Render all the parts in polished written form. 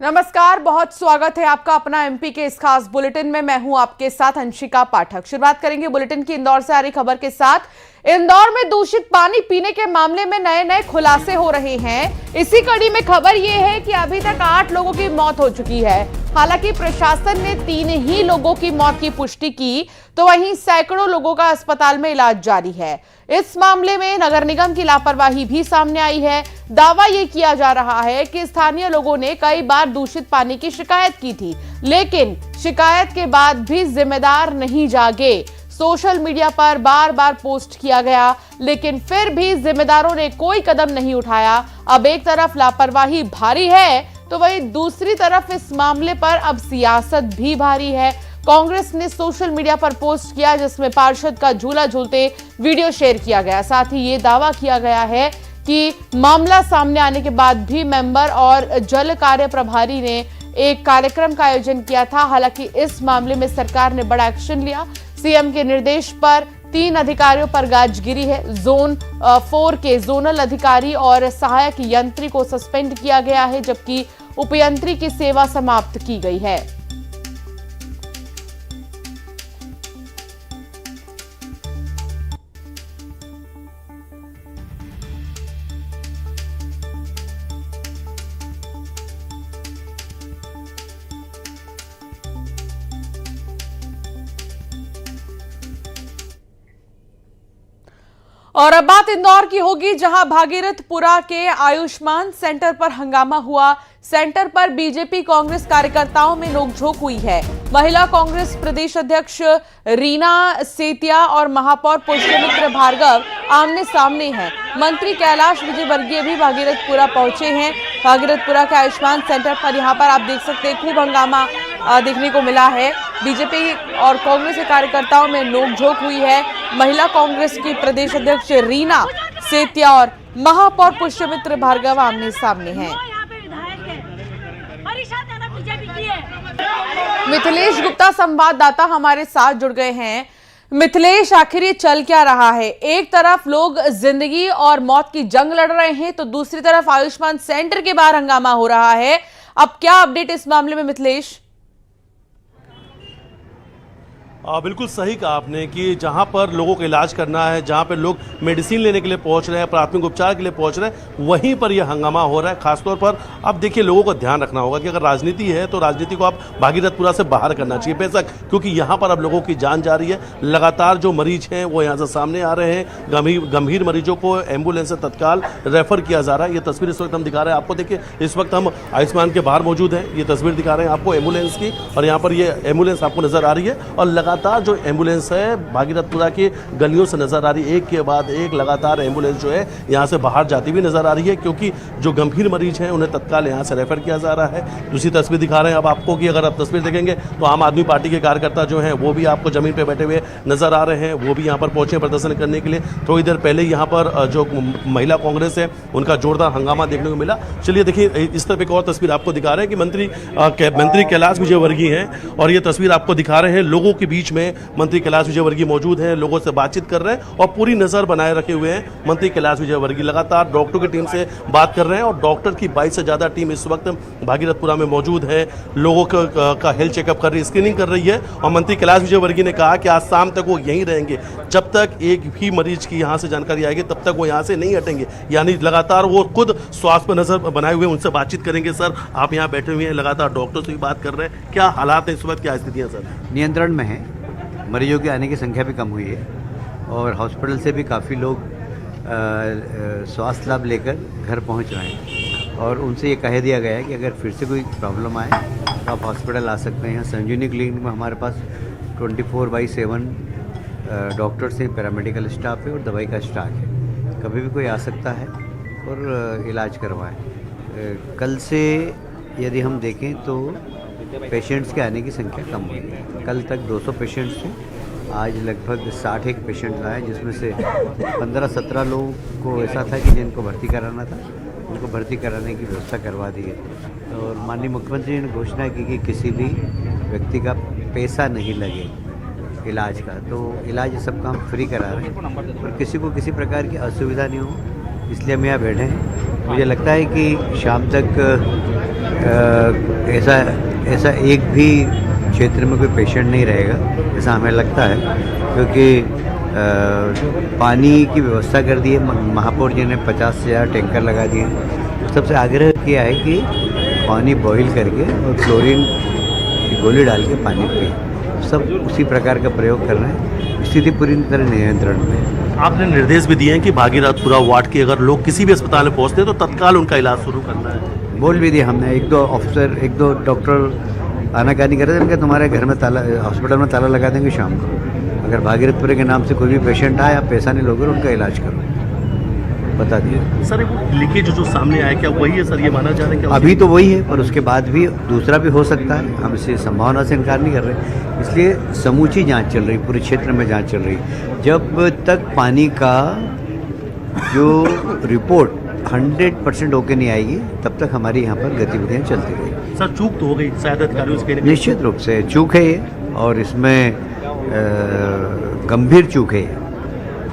नमस्कार, बहुत स्वागत है आपका अपना एमपी के इस खास बुलेटिन में। मैं हूं आपके साथ अंशिका पाठक। शुरुआत करेंगे बुलेटिन की इंदौर से आ रही खबर के साथ। इंदौर में दूषित पानी पीने के मामले में नए नए खुलासे हो रहे हैं। इसी कड़ी में खबर यह है कि अभी तक 8 लोगों की मौत हो चुकी है। हालांकि प्रशासन ने 3 ही लोगों की मौत की पुष्टि की, तो वहीं सैकड़ों लोगों का अस्पताल में इलाज जारी है। इस मामले में नगर निगम की लापरवाही भी सामने आई है। दावा यह किया जा रहा है कि स्थानीय लोगों ने कई बार दूषित पानी की शिकायत की थी, लेकिन शिकायत के बाद भी जिम्मेदार नहीं जागे। सोशल मीडिया पर बार बार पोस्ट किया गया, लेकिन फिर भी जिम्मेदारों ने कोई कदम नहीं उठाया। अब एक तरफ लापरवाही भारी है, तो वहीं दूसरी तरफ इस मामले पर अब सियासत भी भारी है। कांग्रेस ने सोशल मीडिया पर पोस्ट किया, जिसमें पार्षद का झूला झूलते वीडियो शेयर किया गया। साथ ही ये दावा किया गया है कि मामला सामने आने के बाद भी मेंबर और जल कार्य प्रभारी ने एक कार्यक्रम का आयोजन किया था। हालांकि इस मामले में सरकार ने बड़ा एक्शन लिया। सीएम के निर्देश पर 3 अधिकारियों पर गाज गिरी है। जोन 4 के जोनल अधिकारी और सहायक यंत्री को सस्पेंड किया गया है, जबकि उपयंत्री की सेवा समाप्त की गई है। और अब बात इंदौर की होगी, जहां भागीरथपुरा के आयुष्मान सेंटर पर हंगामा हुआ। सेंटर पर बीजेपी कांग्रेस कार्यकर्ताओं में नोकझोंक हुई है। महिला कांग्रेस प्रदेश अध्यक्ष रीना सेतिया और महापौर पुष्यमित्र भार्गव आमने सामने हैं। मंत्री कैलाश विजयवर्गीय भी भागीरथपुरा पहुंचे हैं। भागीरथपुरा के आयुष्मान सेंटर पर यहां पर आप देख सकते हैं, खूब हंगामा देखने को मिला है। बीजेपी और कांग्रेस के कार्यकर्ताओं में नोकझोंक हुई है। महिला कांग्रेस की प्रदेश अध्यक्ष रीना सेतिया और महापौर पुष्यमित्र भार्गव आमने सामने हैं। मिथिलेश गुप्ता संवाददाता हमारे साथ जुड़ गए हैं। मिथिलेश, आखिर ये चल क्या रहा है? एक तरफ लोग जिंदगी और मौत की जंग लड़ रहे हैं, तो दूसरी तरफ आयुष्मान सेंटर के बाहर हंगामा हो रहा है। अब क्या अपडेट इस मामले में मिथिलेश? बिल्कुल सही कहा आपने कि जहां पर लोगों को इलाज करना है, जहां पर लोग मेडिसिन लेने के लिए पहुंच रहे हैं, प्राथमिक उपचार के लिए पहुंच रहे हैं, वहीं पर यह हंगामा हो रहा है। खासतौर पर अब देखिए, लोगों को ध्यान रखना होगा कि अगर राजनीति है तो राजनीति को आप भागीरथपुरा से बाहर करना चाहिए बेशक, क्योंकि यहां पर अब लोगों की जान जा रही है। लगातार जो मरीज हैं वो यहाँ से सामने आ रहे हैं। गंभीर मरीजों को एम्बुलेंस से तत्काल रेफर किया जा रहा है। ये तस्वीर इस वक्त हम दिखा रहे हैं आपको। देखिए, इस वक्त हम आयुष्मान के बाहर मौजूद हैं। ये तस्वीर दिखा रहे हैं आपको एम्बुलेंस की, और यहाँ पर ये एम्बुलेंस आपको नजर आ रही है। और लगातार जो एम्बुलेंस है भागीरथपुरा की गलियों से नजर आ रही है, एक के बाद एक लगातार एम्बुलेंस जो है यहाँ से बाहर जाती हुई नजर आ रही है, क्योंकि जो गंभीर मरीज हैं उन्हें तत्काल यहाँ से रेफर किया जा रहा है। दूसरी तस्वीर दिखा रहे हैं अब आपको कि अगर आप तस्वीर देखेंगे तो आम आदमी पार्टी के कार्यकर्ता जो हैं वो भी आपको जमीन पर बैठे हुए नजर आ रहे हैं। वो भी यहाँ पर पहुंचे प्रदर्शन करने के लिए। थोड़ी देर पहले यहाँ पर जो महिला कांग्रेस है उनका जोरदार हंगामा देखने को मिला। चलिए देखिए, इस तरफ एक और तस्वीर आपको दिखा रहे हैं कि मंत्री कैलाश विजयवर्गीय हैं, और ये तस्वीर आपको दिखा रहे हैं लोगों के बीच में मंत्री कैलाश विजयवर्गीय मौजूद हैं, लोगों से बातचीत कर रहे हैं और पूरी नजर बनाए रखे हुए हैं। मंत्री कैलाश विजयवर्गीय लगातार डॉक्टरों की टीम से बात कर रहे हैं, और डॉक्टर की 22 से ज्यादा टीम इस वक्त भागीरथपुरा में मौजूद है। लोगों का हेल्थ चेकअप कर रही है, स्क्रीनिंग कर रही है। और मंत्री कैलाश विजयवर्गीय ने कहा कि आज शाम तक वो यहीं रहेंगे। जब तक एक भी मरीज की यहाँ से जानकारी आएगी तब तक वो यहाँ से नहीं हटेंगे। यानी लगातार वो खुद स्वास्थ्य पर नजर बनाए हुए उनसे बातचीत करेंगे। सर, आप यहाँ बैठे हुए हैं, लगातार डॉक्टर से भी बात कर रहे हैं, क्या हालात है इस वक्त, क्या स्थिति है सर? नियंत्रण में है। मरीजों के आने की संख्या भी कम हुई है, और हॉस्पिटल से भी काफ़ी लोग स्वास्थ्य लाभ लेकर घर पहुंच रहे हैं। और उनसे ये कह दिया गया है कि अगर फिर से कोई प्रॉब्लम आए तो आप हॉस्पिटल आ सकते हैं। संजीवनी क्लिनिक में हमारे पास 24/7 डॉक्टर्स हैं, पैरामेडिकल स्टाफ है और दवाई का स्टॉक है। कभी भी कोई आ सकता है और इलाज करवाएं। कल से यदि हम देखें तो पेशेंट्स के आने की संख्या कम हुई है। कल तक 200 पेशेंट्स थे, आज लगभग 61 पेशेंट आए, जिसमें से 15-17 लोगों को ऐसा था कि जिनको भर्ती कराना था, उनको भर्ती कराने की व्यवस्था करवा दी है। और माननीय मुख्यमंत्री ने घोषणा की कि किसी भी व्यक्ति का पैसा नहीं लगे इलाज का, तो इलाज सब काम फ्री करा रहे हैं और किसी को किसी प्रकार की असुविधा नहीं हो। इसलिए हम यहाँ बैठे हैं। मुझे लगता है कि शाम तक ऐसा एक भी क्षेत्र में कोई पेशेंट नहीं रहेगा, ऐसा हमें लगता है, क्योंकि पानी की व्यवस्था कर दी है। महापौर जी ने 50 से ज़्यादा टैंकर लगा दिए। सबसे आग्रह किया है कि पानी बॉईल करके और क्लोरीन की गोली डाल के पानी पिए। सब उसी प्रकार का प्रयोग कर रहे हैं। स्थिति पूरी तरह नियंत्रण में है। आपने निर्देश भी दिए हैं कि भागीरथपुरा वार्ड के अगर लोग किसी भी अस्पताल में पहुंचते हैं तो तत्काल उनका इलाज शुरू करना है। बोल भी दिया हमने। एक दो डॉक्टर आनाकानी कर रहे थे कि तुम्हारे घर में ताला, हॉस्पिटल में ताला लगा देंगे शाम को। अगर भागीरथपुरे के नाम से कोई भी पेशेंट आए, आप पैसा नहीं लोगे, उनका इलाज करो, बता दिया। सर वो लीकेज जो सामने आया, क्या वही है सर, ये माना जा रहा है क्या? अभी तो वही है, पर उसके बाद भी दूसरा भी हो सकता है। हम इसे संभावना से इनकार नहीं कर रहे। इसलिए समूची जांच चल रही, पूरे क्षेत्र में जांच चल रही। जब तक पानी का जो रिपोर्ट 100% होके नहीं आएगी, तब तक हमारी यहाँ पर गतिविधियाँ चलती रहेगी। सर चूक तो हो गई शायद अधिकारियों से, निश्चित रूप से चूक है ये, और इसमें गंभीर चूक है,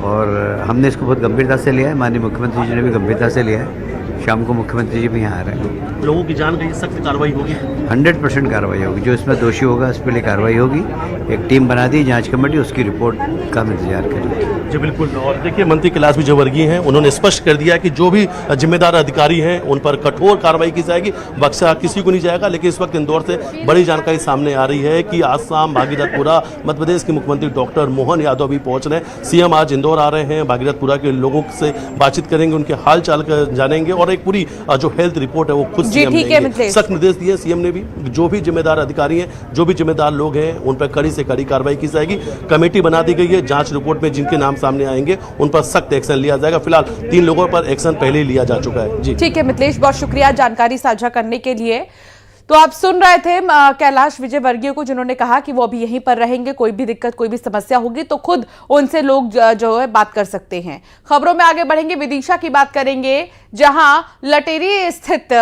और हमने इसको बहुत गंभीरता से लिया है। माननीय मुख्यमंत्री जी ने भी गंभीरता से लिया है। शाम को मुख्यमंत्री जी भी यहाँ आ रहे हैं। लोगों की जान गई, सख्त कार्रवाई होगी। 100% कार्रवाई होगी। जो इसमें दोषी होगा उस पर लिए कार्रवाई होगी। एक टीम बना दी जांच कमेटी, उसकी रिपोर्ट का हम इंतजार करेंगे। जी बिल्कुल। और देखिए मंत्री कैलाश विजयवर्गीय हैं, उन्होंने स्पष्ट कर दिया कि जो भी जिम्मेदार अधिकारी हैं उन पर कठोर कार्रवाई की जाएगी, बख्शा किसी को नहीं जाएगा। लेकिन इस वक्त इंदौर से बड़ी जानकारी सामने आ रही है कि आज शाम भागीरथपुरा मध्य प्रदेश के मुख्यमंत्री डॉक्टर मोहन यादव भी पहुंच रहे हैं। सीएम आज इंदौर आ रहे हैं, भागीरथपुरा के लोगों से बातचीत करेंगे, उनके हाल चाल जानेंगे, और एक पूरी जो हेल्थ रिपोर्ट है वो खुद सीएम देंगे। सख्त निर्देश दिए सीएम ने भी, जो भी जिम्मेदार अधिकारी हैं, जो भी जिम्मेदार लोग हैं, उन पर कड़ी से कड़ी कार्रवाई की जाएगी। कमेटी बना दी गई है। जांच रिपोर्ट में जिनके नाम सामने आएंगे उन पर सख्त एक्शन लिया जाएगा। फिलहाल 3 लोगों पर एक्शन पहले ही लिया जा चुका है। जी ठीक है मिथिलेश, बहुत शुक्रिया जानकारी साझा करने के लिए। तो आप सुन रहे थे कैलाश विजयवर्गीय को, जिन्होंने कहा कि वो अभी यहीं पर रहेंगे। कोई भी दिक्कत, कोई भी समस्या होगी तो खुद उनसे लोग जो है बात कर सकते हैं। खबरों में आगे बढ़ेंगे, विदिशा की बात करेंगे, जहां लटेरी स्थित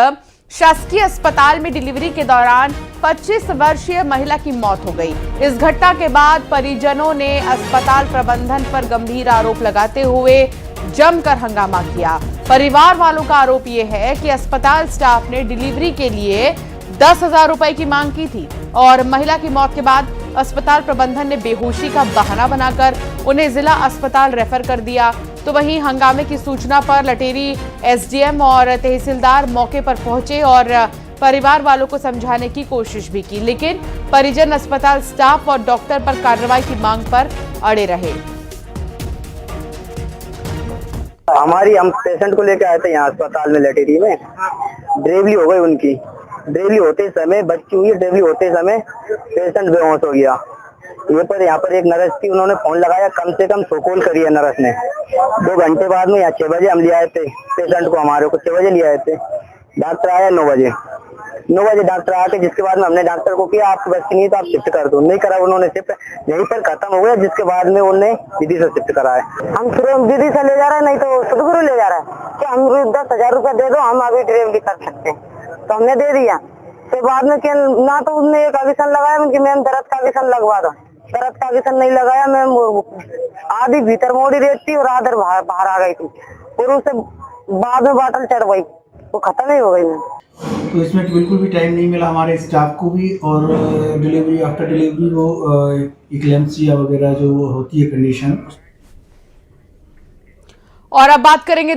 शासकीय अस्पताल में डिलीवरी के दौरान 25 वर्षीय महिला की मौत हो गई। इस घटना के बाद परिजनों ने अस्पताल प्रबंधन पर गंभीर आरोप लगाते हुए जमकर हंगामा किया। परिवार वालों का आरोप यह है कि अस्पताल स्टाफ ने डिलीवरी के लिए 10,000 रुपए की मांग की थी, और महिला की मौत के बाद अस्पताल प्रबंधन ने बेहोशी का बहाना बनाकर उन्हें जिला अस्पताल रेफर कर दिया। तो वहीं हंगामे की सूचना पर लटेरी एसडीएम और तहसीलदार मौके पर पहुंचे और परिवार वालों को समझाने की कोशिश भी की, लेकिन परिजन अस्पताल स्टाफ और डॉक्टर पर कार्रवाई की मांग पर अड़े रहे। हम पेशेंट को लेकर आए थे यहाँ अस्पताल में लटेरी में। डिलीवरी हो गई उनकी। डिलीवरी होते समय बच्ची हुई, डिलीवरी होते समय पेशेंट बेहोश हो गया। यहाँ पर एक नर्स थी, उन्होंने फोन लगाया, कम से कम 100 कॉल करी है नर्स ने। 2 घंटे बाद में यहाँ 6 बजे हम ले आए थे पेशेंट को, हमारे को 6 बजे ले आए थे। डॉक्टर आया 9 बजे डॉक्टर आके, जिसके बाद में हमने डॉक्टर को किया आपकी बच्ची नहीं तो आप शिफ्ट कर दो। नहीं करा उन्होंने, शिफ्ट यहीं पर खत्म हो गया। जिसके बाद में उन्होंने दीदी से शिफ्ट कराया। हम दीदी से ले जा रहे हैं, नहीं तो सदगुरु ले जा रहा है कि हम 10,000 रुपया दे दो, हम अभी डिलीवरी कर सकते हैं। तो हमने दे दिया। तो बाद में ना तो उसने एक आवेदन लगाया उनकी, मैम दर्द का आवेदन लगवा दो। दर्द का आवेदन नहीं लगाया, मैम आधी भीतर मोड़ी रहती और आधर बाहर आ गई थी, और उसे बाद में बाटल चढ़ गई, वो खत्म ही हो गई। मैम तो इसमें बिल्कुल भी टाइम नहीं मिला हमारे स्टाफ को भी, और डिलीवरी आफ्टर डिलीवरी वो इक्लेम्सिया वगैरह जो होती है कंडीशन। और अब बात करेंगे